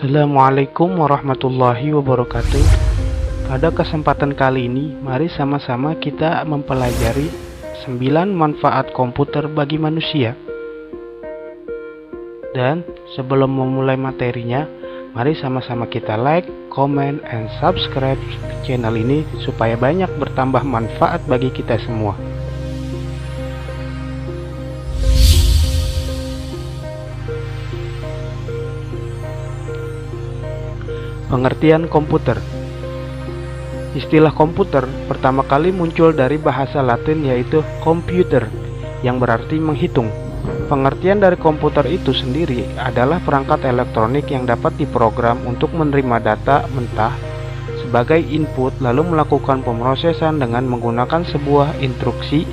Assalamualaikum warahmatullahi wabarakatuh. Pada kesempatan kali ini, mari sama-sama kita mempelajari 9 manfaat komputer bagi manusia. Dan sebelum memulai materinya, mari sama-sama kita like, comment, and subscribe channel ini supaya banyak bertambah manfaat bagi kita semua. Pengertian komputer. Istilah komputer pertama kali muncul dari bahasa Latin yaitu computer, yang berarti menghitung. Pengertian dari komputer itu sendiri adalah perangkat elektronik yang dapat diprogram untuk menerima data mentah sebagai input lalu melakukan pemrosesan dengan menggunakan sebuah instruksi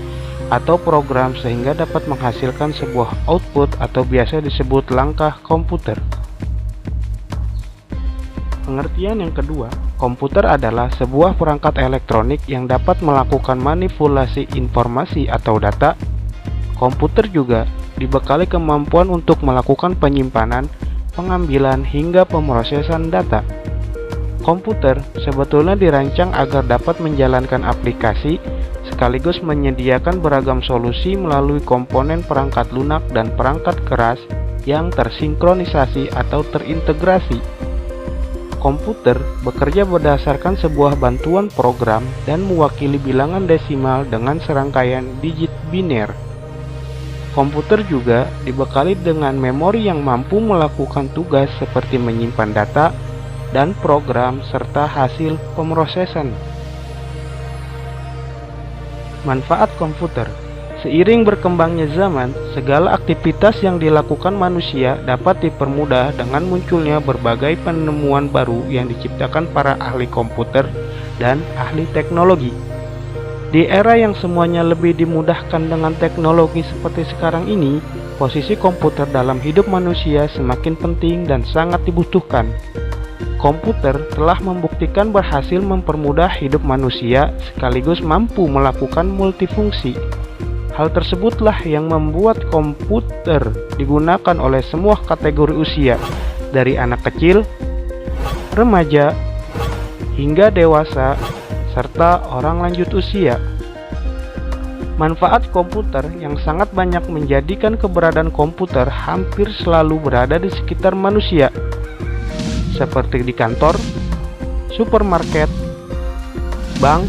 atau program sehingga dapat menghasilkan sebuah output atau biasa disebut langkah komputer. Pengertian yang kedua, komputer adalah sebuah perangkat elektronik yang dapat melakukan manipulasi informasi atau data. Komputer juga dibekali kemampuan untuk melakukan penyimpanan, pengambilan, hingga pemrosesan data. Komputer sebetulnya dirancang agar dapat menjalankan aplikasi sekaligus menyediakan beragam solusi melalui komponen perangkat lunak dan perangkat keras yang tersinkronisasi atau terintegrasi. Komputer bekerja berdasarkan sebuah bantuan program dan mewakili bilangan desimal dengan serangkaian digit biner. Komputer juga dibekali dengan memori yang mampu melakukan tugas seperti menyimpan data dan program serta hasil pemrosesan. Manfaat komputer. Seiring berkembangnya zaman, segala aktivitas yang dilakukan manusia dapat dipermudah dengan munculnya berbagai penemuan baru yang diciptakan para ahli komputer dan ahli teknologi. Di era yang semuanya lebih dimudahkan dengan teknologi seperti sekarang ini, posisi komputer dalam hidup manusia semakin penting dan sangat dibutuhkan. Komputer telah membuktikan berhasil mempermudah hidup manusia sekaligus mampu melakukan multifungsi. Hal tersebutlah yang membuat komputer digunakan oleh semua kategori usia, dari anak kecil, remaja, hingga dewasa, serta orang lanjut usia. Manfaat komputer yang sangat banyak menjadikan keberadaan komputer hampir selalu berada di sekitar manusia, seperti di kantor, supermarket, bank,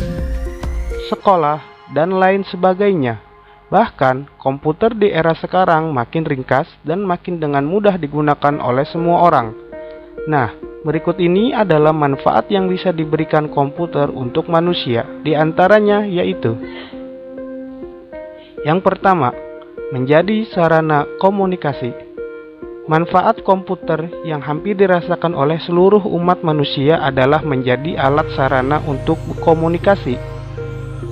sekolah, dan lain sebagainya. Bahkan, komputer di era sekarang makin ringkas dan makin dengan mudah digunakan oleh semua orang. Nah, berikut ini adalah manfaat yang bisa diberikan komputer untuk manusia, di antaranya yaitu: yang pertama, menjadi sarana komunikasi. Manfaat komputer yang hampir dirasakan oleh seluruh umat manusia adalah menjadi alat sarana untuk berkomunikasi.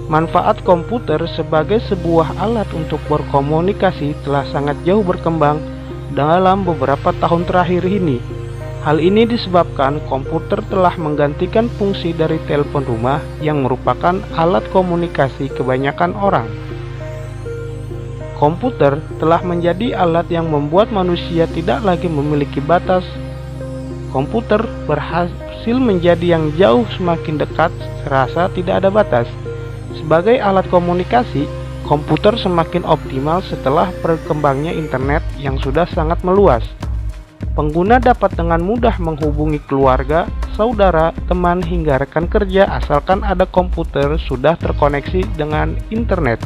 Manfaat komputer sebagai sebuah alat untuk berkomunikasi telah sangat jauh berkembang dalam beberapa tahun terakhir ini. Hal ini disebabkan komputer telah menggantikan fungsi dari telepon rumah yang merupakan alat komunikasi kebanyakan orang. Komputer telah menjadi alat yang membuat manusia tidak lagi memiliki batas. Komputer berhasil menjadi yang jauh semakin dekat, serasa tidak ada batas. Sebagai alat komunikasi, komputer semakin optimal setelah berkembangnya internet yang sudah sangat meluas. Pengguna dapat dengan mudah menghubungi keluarga, saudara, teman, hingga rekan kerja asalkan ada komputer sudah terkoneksi dengan internet.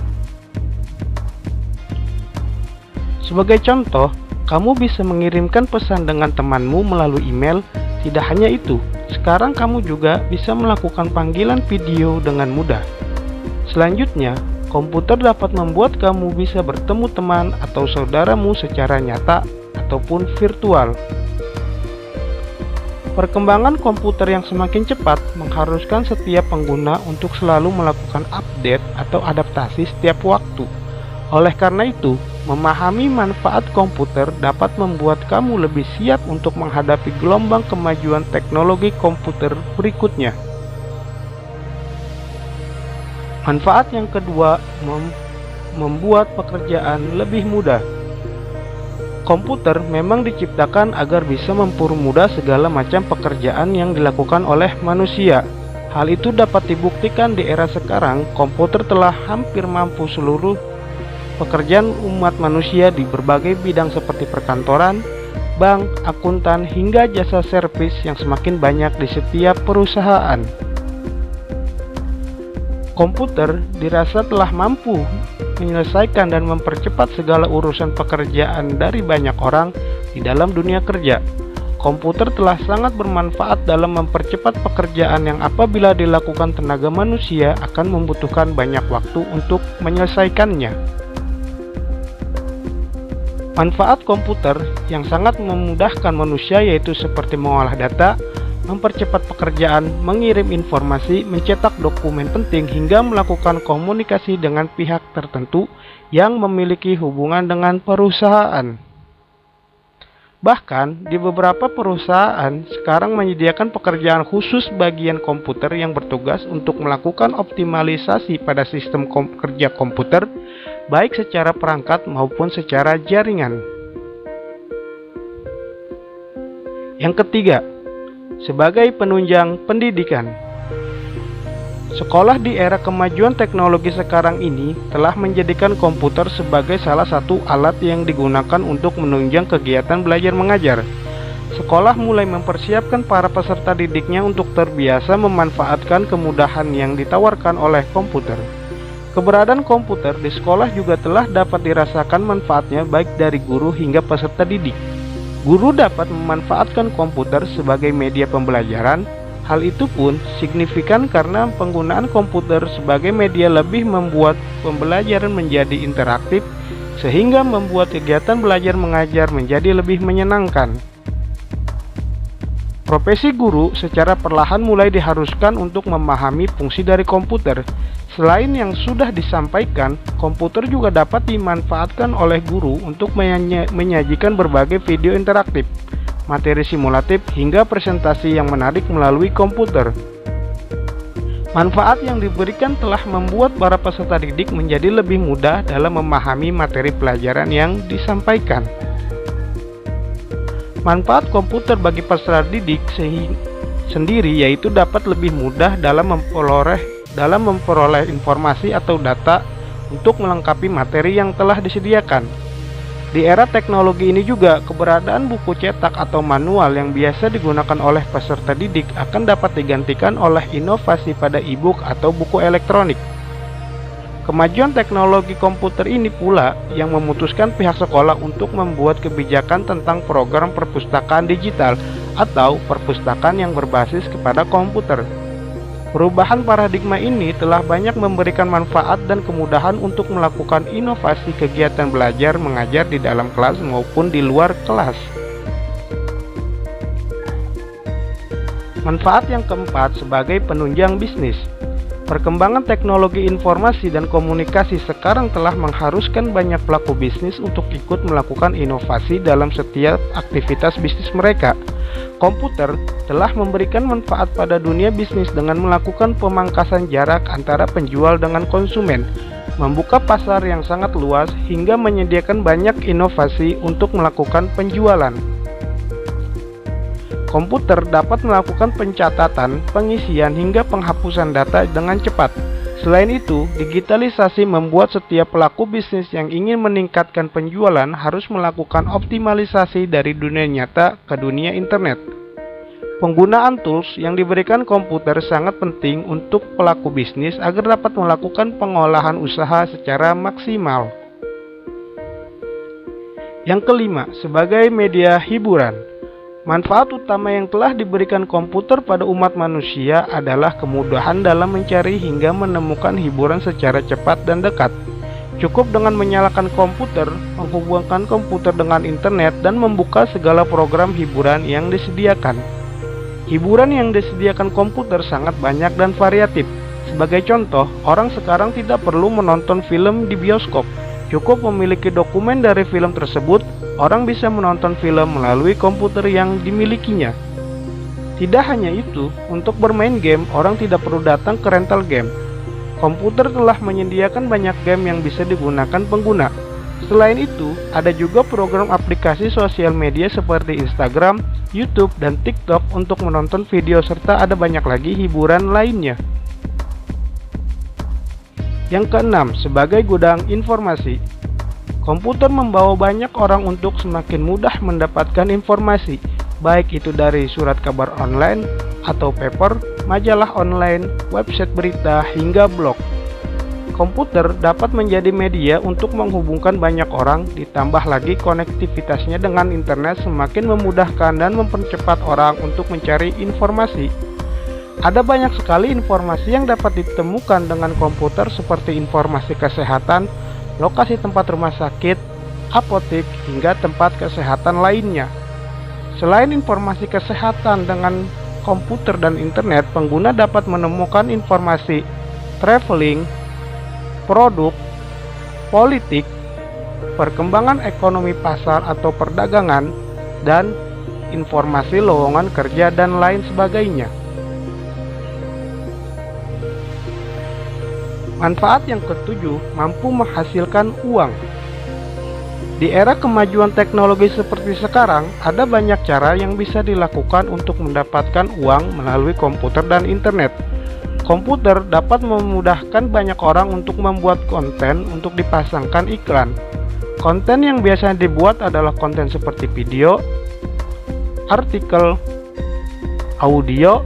Sebagai contoh, kamu bisa mengirimkan pesan dengan temanmu melalui email. Tidak hanya itu, sekarang kamu juga bisa melakukan panggilan video dengan mudah. Selanjutnya, komputer dapat membuat kamu bisa bertemu teman atau saudaramu secara nyata ataupun virtual. Perkembangan komputer yang semakin cepat mengharuskan setiap pengguna untuk selalu melakukan update atau adaptasi setiap waktu. Oleh karena itu, memahami manfaat komputer dapat membuat kamu lebih siap untuk menghadapi gelombang kemajuan teknologi komputer berikutnya. Manfaat yang kedua, membuat pekerjaan lebih mudah. Komputer memang diciptakan agar bisa mempermudah segala macam pekerjaan yang dilakukan oleh manusia. Hal itu dapat dibuktikan di era sekarang, komputer telah hampir mampu seluruh pekerjaan umat manusia di berbagai bidang seperti perkantoran, bank, akuntan, hingga jasa servis yang semakin banyak di setiap perusahaan. Komputer dirasa telah mampu menyelesaikan dan mempercepat segala urusan pekerjaan dari banyak orang di dalam dunia kerja. Komputer telah sangat bermanfaat dalam mempercepat pekerjaan yang apabila dilakukan tenaga manusia akan membutuhkan banyak waktu untuk menyelesaikannya. Manfaat komputer yang sangat memudahkan manusia yaitu seperti mengolah data, mempercepat pekerjaan, mengirim informasi, mencetak dokumen penting, hingga melakukan komunikasi dengan pihak tertentu yang memiliki hubungan dengan perusahaan. Bahkan, di beberapa perusahaan sekarang menyediakan pekerjaan khusus bagian komputer yang bertugas untuk melakukan optimalisasi pada sistem kerja komputer, baik secara perangkat maupun secara jaringan. Yang ketiga, sebagai penunjang pendidikan. Sekolah di era kemajuan teknologi sekarang ini telah menjadikan komputer sebagai salah satu alat yang digunakan untuk menunjang kegiatan belajar mengajar. Sekolah mulai mempersiapkan para peserta didiknya untuk terbiasa memanfaatkan kemudahan yang ditawarkan oleh komputer. Keberadaan komputer di sekolah juga telah dapat dirasakan manfaatnya baik dari guru hingga peserta didik. Guru dapat memanfaatkan komputer sebagai media pembelajaran. Hal itu pun signifikan karena penggunaan komputer sebagai media lebih membuat pembelajaran menjadi interaktif, sehingga membuat kegiatan belajar mengajar menjadi lebih menyenangkan. Profesi guru secara perlahan mulai diharuskan untuk memahami fungsi dari komputer. Selain yang sudah disampaikan, komputer juga dapat dimanfaatkan oleh guru untuk menyajikan berbagai video interaktif, materi simulatif, hingga presentasi yang menarik melalui komputer. Manfaat yang diberikan telah membuat para peserta didik menjadi lebih mudah dalam memahami materi pelajaran yang disampaikan. Manfaat komputer bagi peserta didik sendiri yaitu dapat lebih mudah dalam memperoleh informasi atau data untuk melengkapi materi yang telah disediakan. Di era teknologi ini juga, keberadaan buku cetak atau manual yang biasa digunakan oleh peserta didik akan dapat digantikan oleh inovasi pada e-book atau buku elektronik. Kemajuan teknologi komputer ini pula yang memutuskan pihak sekolah untuk membuat kebijakan tentang program perpustakaan digital atau perpustakaan yang berbasis kepada komputer. Perubahan paradigma ini telah banyak memberikan manfaat dan kemudahan untuk melakukan inovasi kegiatan belajar mengajar di dalam kelas maupun di luar kelas. Manfaat yang keempat sebagai penunjang bisnis. Perkembangan teknologi informasi dan komunikasi sekarang telah mengharuskan banyak pelaku bisnis untuk ikut melakukan inovasi dalam setiap aktivitas bisnis mereka. Komputer telah memberikan manfaat pada dunia bisnis dengan melakukan pemangkasan jarak antara penjual dengan konsumen, membuka pasar yang sangat luas, hingga menyediakan banyak inovasi untuk melakukan penjualan. Komputer dapat melakukan pencatatan, pengisian, hingga penghapusan data dengan cepat. Selain itu, digitalisasi membuat setiap pelaku bisnis yang ingin meningkatkan penjualan harus melakukan optimalisasi dari dunia nyata ke dunia internet. Penggunaan tools yang diberikan komputer sangat penting untuk pelaku bisnis agar dapat melakukan pengolahan usaha secara maksimal. Yang kelima, sebagai media hiburan. Manfaat utama yang telah diberikan komputer pada umat manusia adalah kemudahan dalam mencari hingga menemukan hiburan secara cepat dan dekat. Cukup dengan menyalakan komputer, menghubungkan komputer dengan internet, dan membuka segala program hiburan yang disediakan. Hiburan yang disediakan komputer sangat banyak dan variatif. Sebagai contoh, orang sekarang tidak perlu menonton film di bioskop. Cukup memiliki dokumen dari film tersebut, orang bisa menonton film melalui komputer yang dimilikinya. Tidak hanya itu, untuk bermain game, orang tidak perlu datang ke rental game. Komputer telah menyediakan banyak game yang bisa digunakan pengguna. Selain itu, ada juga program aplikasi sosial media seperti Instagram, YouTube, dan TikTok untuk menonton video serta ada banyak lagi hiburan lainnya. Yang keenam, sebagai gudang informasi. Komputer membawa banyak orang untuk semakin mudah mendapatkan informasi, baik itu dari surat kabar online atau paper, majalah online, website berita, hingga blog. Komputer dapat menjadi media untuk menghubungkan banyak orang, ditambah lagi konektivitasnya dengan internet semakin memudahkan dan mempercepat orang untuk mencari informasi. Ada banyak sekali informasi yang dapat ditemukan dengan komputer seperti informasi kesehatan, lokasi tempat rumah sakit, apotek, hingga tempat kesehatan lainnya. Selain informasi kesehatan dengan komputer dan internet, pengguna dapat menemukan informasi traveling, produk, politik, perkembangan ekonomi pasar atau perdagangan, dan informasi lowongan kerja dan lain sebagainya. Manfaat yang ketujuh, mampu menghasilkan uang. Di era kemajuan teknologi seperti sekarang, ada banyak cara yang bisa dilakukan untuk mendapatkan uang melalui komputer dan internet. Komputer dapat memudahkan banyak orang untuk membuat konten untuk dipasangkan iklan. Konten yang biasanya dibuat adalah konten seperti video, artikel, audio,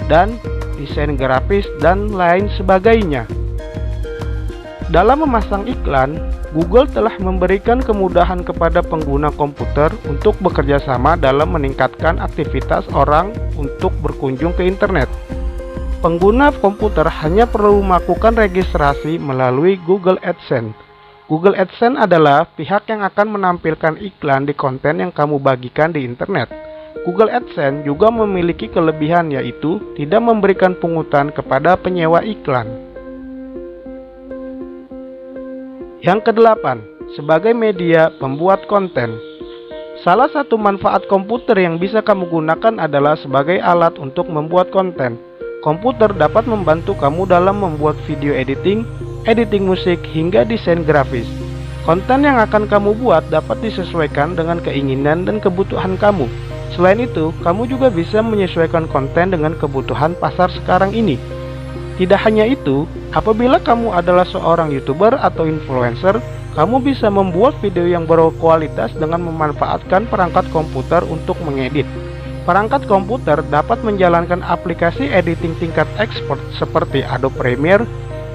dan desain grafis dan lain sebagainya. Dalam memasang iklan, Google telah memberikan kemudahan kepada pengguna komputer untuk bekerja sama dalam meningkatkan aktivitas orang untuk berkunjung ke internet. Pengguna komputer hanya perlu melakukan registrasi melalui Google AdSense. Google AdSense adalah pihak yang akan menampilkan iklan di konten yang kamu bagikan di internet. Google AdSense juga memiliki kelebihan, yaitu tidak memberikan pungutan kepada penyewa iklan. Yang kedelapan, sebagai media pembuat konten. Salah satu manfaat komputer yang bisa kamu gunakan adalah sebagai alat untuk membuat konten. Komputer dapat membantu kamu dalam membuat video editing, editing musik, hingga desain grafis. Konten yang akan kamu buat dapat disesuaikan dengan keinginan dan kebutuhan kamu. Selain itu, kamu juga bisa menyesuaikan konten dengan kebutuhan pasar sekarang ini. Tidak hanya itu, apabila kamu adalah seorang YouTuber atau influencer, kamu bisa membuat video yang berkualitas dengan memanfaatkan perangkat komputer untuk mengedit. Perangkat komputer dapat menjalankan aplikasi editing tingkat expert seperti Adobe Premiere,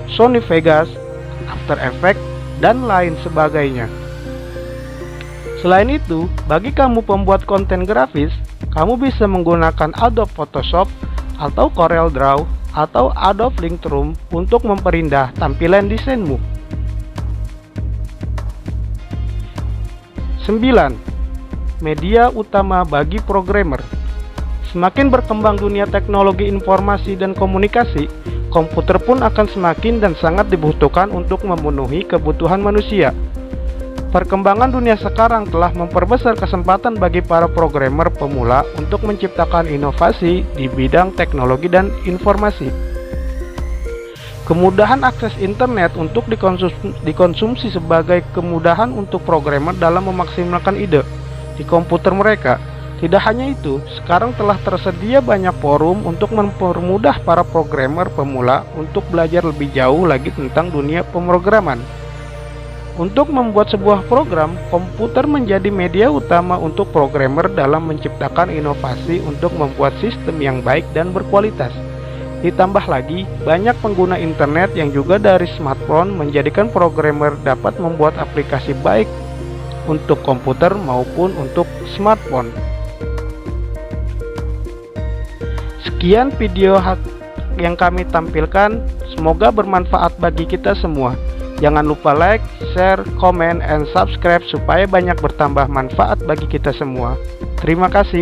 Sony Vegas, After Effects, dan lain sebagainya. Selain itu, bagi kamu pembuat konten grafis, kamu bisa menggunakan Adobe Photoshop atau Corel Draw atau Adobe Lightroom untuk memperindah tampilan desainmu. 9. Media utama bagi programmer. Semakin berkembang dunia teknologi informasi dan komunikasi, komputer pun akan semakin dan sangat dibutuhkan untuk memenuhi kebutuhan manusia. Perkembangan dunia sekarang telah memperbesar kesempatan bagi para programmer pemula untuk menciptakan inovasi di bidang teknologi dan informasi. Kemudahan akses internet untuk dikonsumsi sebagai kemudahan untuk programmer dalam memaksimalkan ide di komputer mereka. Tidak hanya itu, sekarang telah tersedia banyak forum untuk mempermudah para programmer pemula untuk belajar lebih jauh lagi tentang dunia pemrograman. Untuk membuat sebuah program, komputer menjadi media utama untuk programmer dalam menciptakan inovasi untuk membuat sistem yang baik dan berkualitas. Ditambah lagi, banyak pengguna internet yang juga dari smartphone menjadikan programmer dapat membuat aplikasi baik untuk komputer maupun untuk smartphone. Sekian video yang kami tampilkan, semoga bermanfaat bagi kita semua. Jangan lupa like, share, komen, and subscribe supaya banyak bertambah manfaat bagi kita semua. Terima kasih.